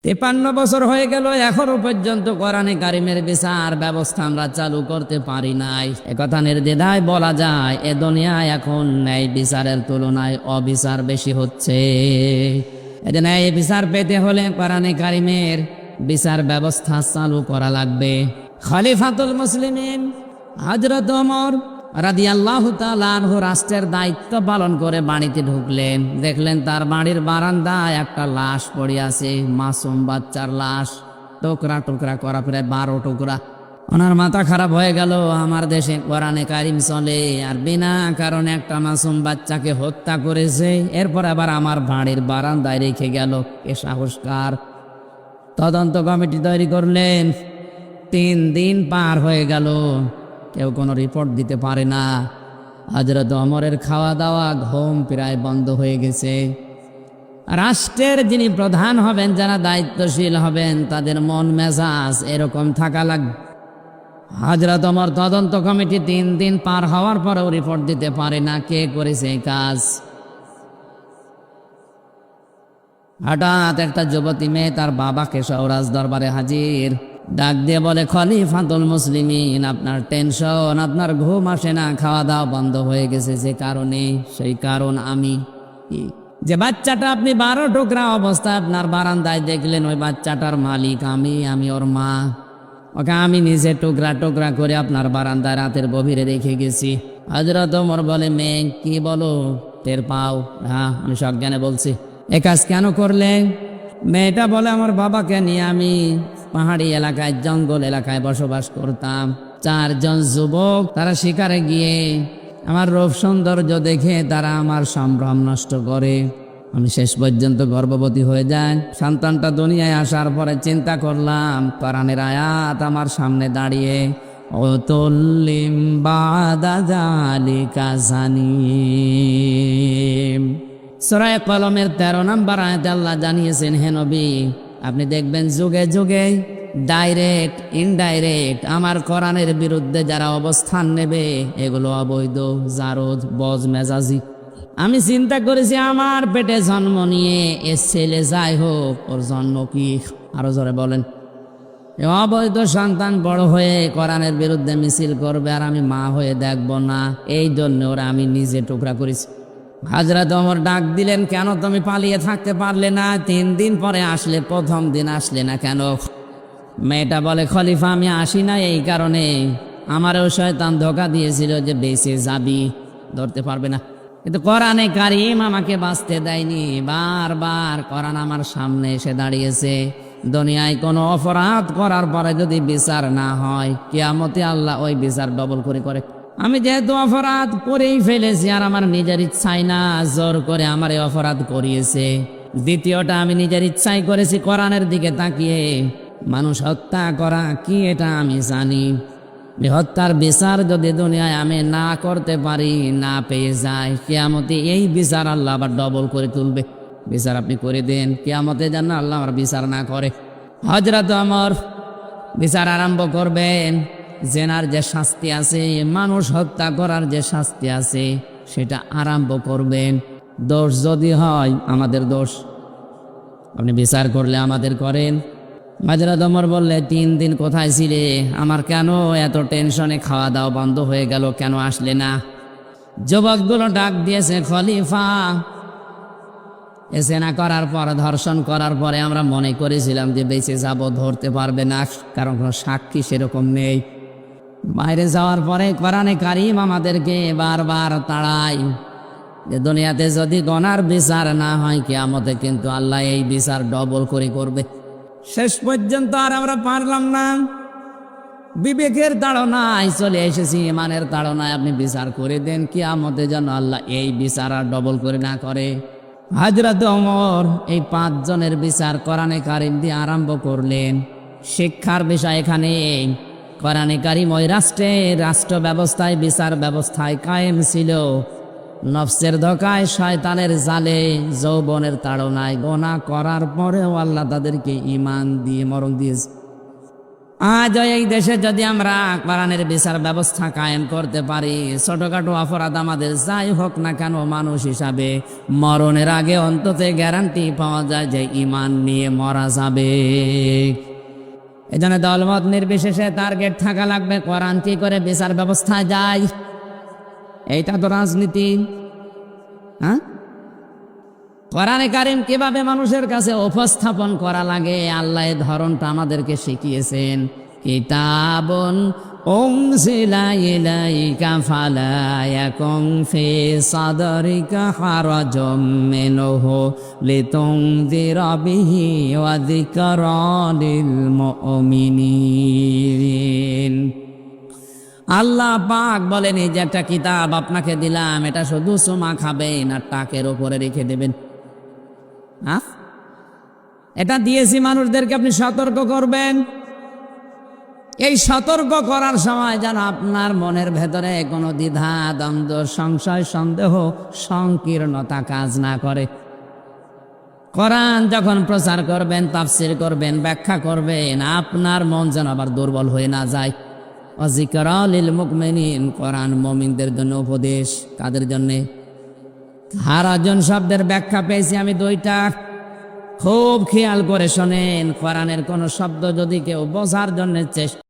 53 বছর হয়ে গেল, এখনো পর্যন্ত কোরআনে কারিমের বিচার ব্যবস্থা আমরা চালু করতে পারি নাই। একথা নির্দ্বিধায় বলা যায়, এ দুনিয়ায় এখন ন্যায় বিচারের তুলনায় অবিচার বেশি হচ্ছে। এই ন্যায় বিচার পেতে হলে কোরআনে কারিমের বিচার ব্যবস্থা চালু করা লাগবে। খলিফাতুল মুসলিমিন হযরত ওমর রাদিয়াল্লাহু তাআলা আনহু রাষ্ট্রের দায়িত্ব পালন করে বাড়িতে ঢুকলেন, দেখলেন তার বাড়ির বারান্দায় একটা লাশ পড়ে আছে, মাসুম বাচ্চার লাশ, টুকরা টুকরা করা, প্রায় 12 টুকরা। ওনার মাথা খারাপ হয়ে গেল, আমার দেশে কোরআনে কারিম চলে আর বিনা কারণে একটা মাসুম বাচ্চাকে হত্যা করেছে, এরপর আবার আমার বাড়ির বারান্দায় রেখে গেল, এ সাহসকার। তদন্ত কমিটি তৈরি করলেন, 3 দিন পার হয়ে গেল, কেউ কোনো রিপোর্ট দিতে পারে না। হযরত ওমরের খাওয়া দাওয়া ঘুম প্রায় বন্ধ হয়ে গেছে। রাষ্ট্রের যিনি প্রধান হবেন, যারা দায়িত্বশীল হবেন, তাদের মন মেজাজ এরকম থাকা লাগবে। হযরত ওমর তদন্ত কমিটি 3 দিন পার হওয়ার পরেও রিপোর্ট দিতে পারে না কে করেছে এই কাজ। হঠাৎ একটা যুবতী মেয়ে তার বাবাকে সহ রাজ দরবারে হাজির, ডাক দিয়ে বলে, খলিফাতুল মুসলিমিন, আপনার টেনশন, আপনার ঘুম আসে না, খাওয়া দাওয়া বন্ধ হয়ে গেছে যে কারণে, সেই কারণ আমি। যে বাচ্চাটা আপনি 12 টুকরা অবস্থায় আপনার বারান্দায় দেখলেন, ওই বাচ্চাটার মালিক আমি ওর মা। ওকে আমি নিজে টুকরা টুকরা করে আপনার বারান্দায় রাতের গভীরে রেখে গেছি। হযরত ওমর বলে, মেয়ে কি বলো, টের পাও? হ্যাঁ, আমি সজ্ঞানে বলছি। এ কাজ কেন করলে? মেয়েটা বলে, আমার বাবাকে নিয়ে আমি পাহাড়ি এলাকায়, জঙ্গল এলাকায় বসবাস করতাম। 4 জন যুবক, তারা শিকারে গিয়ে আমার রূপ সৌন্দর্য দেখে তারা আমার সম্ভ্রম নষ্ট করে। আমি শেষ পর্যন্ত গর্ভবতী হয়ে যাই। সন্তানটা দুনিয়ায় আসার পরে চিন্তা করলাম, কোরআনের আয়াত আমার সামনে দাঁড়িয়ে, ওতুল্লিম বাদা যালিকা জানিম। সূরা কলমের 13 নম্বর আয়াতে আল্লাহ জানিয়েছেন, হে নবী, আপনি দেখবেন যুগে যুগে ডাইরেক্ট ইনডাইরেক্ট আমার কোরআনের বিরুদ্ধে যারা অবস্থান নেবে, এগুলো অবৈধ, জারদ, বজ মেজাজি। আমি চিন্তা করেছি, আমার পেটে জন্ম নিয়ে এ ছেলে যাই হোক, ওর জন্ম কি, আরো জোরে বলেন, অবৈধ সন্তান বড় হয়ে কোরআনের বিরুদ্ধে মিছিল করবে, আর আমি মা হয়ে দেখব না। এই জন্য ওরা আমি নিজে টুকরা করেছি। হযরত ওমর ডাক দিলেন, কেন তুমি পালিয়ে থাকতে পারলে না? 3 দিন পরে আসলে, প্রথম দিন আসলে না কেন? মেয়েটা বলে, খলিফা, আমি আসি না এই কারণে, আমারও শয়তান ধোঁকা দিয়েছিল যে বেঁচে যাবি, ধরতে পারবে না। কিন্তু কোরআনে কারিম আমাকে বাঁচতে দেয়নি। বারবার কোরআন আমার সামনে এসে দাঁড়িয়েছে। দুনিয়ায় কোনো অপরাধ করার পরে যদি বিচার না হয়, কিয়ামতে আল্লাহ ওই বিচার ডবল করে। আমি যেহেতু অপরাধ করেই ফেলেছি, আর আমার নিজের ইচ্ছাই না, জোর করে আমার এই অপরাধ করিয়েছে। দ্বিতীয়টা, আমি নিজের ইচ্ছাই করেছি, কোরআনের দিকে তাকিয়ে। মানুষ হত্যা করা কি এটা আমি জানি। হত্যার বিচার যদি দুনিয়ায় আমি না করতে পারি, না পেয়ে যায়, কিয়ামতে এই বিচার আল্লাহ আবার ডবল করে তুলবে। বিচার আপনি করে দেন, কিয়ামতে যেন আল্লাহ আমার বিচার না করে। হযরত ওমর বিচার আরম্ভ করবেন। জেনার যে শাস্তি আছে, মানুষ হত্যা করার যে শাস্তি আছে, সেটা আরম্ভ করবেন। দোষ যদি হয় আমাদের দোষ, আপনি বিচার করলে আমাদের করেন। হযরত ওমর বললে, 3 দিন কোথায় ছিলে? আমার কেন এত টেনশনে খাওয়া দাওয়া বন্ধ হয়ে গেল, কেন আসলে না? যুবকগুলো ডাক দিয়েছে, খলিফা, এসে না করার পর, ধর্ষণ করার পরে আমরা মনে করেছিলাম যে বেঁচে যাব, ধরতে পারবে না, কারণ কোনো সাক্ষী সেরকম নেই। বাইরে যাওয়ার পরে কোরআনে কারিম আমাদেরকে বারবার তাড়ায় যে দুনিয়াতে যদি গুনার বিচার না হয়, কিয়ামতে কিন্তু আল্লাহ এই বিচার ডবল করে করবে। শেষ পর্যন্ত আর আমরা পারলাম না, বিবেকের তাড়নায় চলে এসেছি, ইমানের তাড়নায় আপনি বিচার করে দেন, কিয়ামতে যেন আল্লাহ এই বিচার আর ডবল করে না করে। হযরত ওমর এই 5 জনের বিচার কোরআনে কারিম দিয়ে আরম্ভ করলেন। শিক্ষার বিষয় এখানে, কোরআনে কারিম ওই রাষ্ট্র ব্যবস্থায়, বিচার ব্যবস্থায় কায়েম ছিল। নফসের ধোঁকায়, শয়তানের জালে, যৌবনের তাড়নায় গুনাহ করার পরেও আল্লাহ তাদেরকে ঈমান দিয়ে মরণ দিয়েছে। আজ এই দেশে যদি আমরা কোরআনের বিচার ব্যবস্থা কায়েম করতে পারি, ছোটখাটো অপরাধ আমাদের যাই হোক না কেন, মানুষ হিসাবে মরণের আগে অন্তত গ্যারান্টি পাওয়া যায় যে ঈমান নিয়ে মরা যাবে। এই জন্য দলমত নির্বিশেষে টার্গেট থাকা লাগবে, কোরআন কি করে বিচার ব্যবস্থায় যায়। এইটা তো রাজনীতি। হ্যাঁ, কোরআনে কারীম কিভাবে মানুষের কাছে উপস্থাপন করা লাগে, আল্লাহ এই ধরনটা আমাদেরকে শিখিয়েছেন। কিতাবুন উনজিলা ইলাইকা ফালা ইয়াকুন ফি সাদরিকা হারাজুম মিনহু লিতুনযিরা বিহি ওয়া যিকরা লিল মুমিনিন। আল্লাহ পাক বলেন, এই যে একটা কিতাব আপনাকে দিলাম, এটা শুধু চুমা খাবেন আর টাকের উপরে রেখে দেবেন? হ্যাঁ, এটা দিয়েছি মানুষদেরকে, আপনি সতর্ক করবেন। এই সতর্ক করার সময় যেন আপনার মনের ভেতরে কোনো দ্বিধা, দ্বন্দ্ব, সংশয়, সন্দেহ, সংকীর্ণতা কাজ না করে। কোরআন যখন প্রচার করবেন, তাফসীর করবেন, ব্যাখ্যা করবেন, আপনার মন যেন আবার দুর্বল হয়ে না যায়। যিকরা লিল মুমিনিন, কোরআন মুমিনদের জন্য উপদেশ। কাদের জন্যে? হারাজন শব্দের ব্যাখ্যা পেয়েছি আমি দুইটা, খুব খেয়াল করে শোনেন। কোরআনের কোন শব্দ যদি কেউ বোঝার জন্য চেষ্টা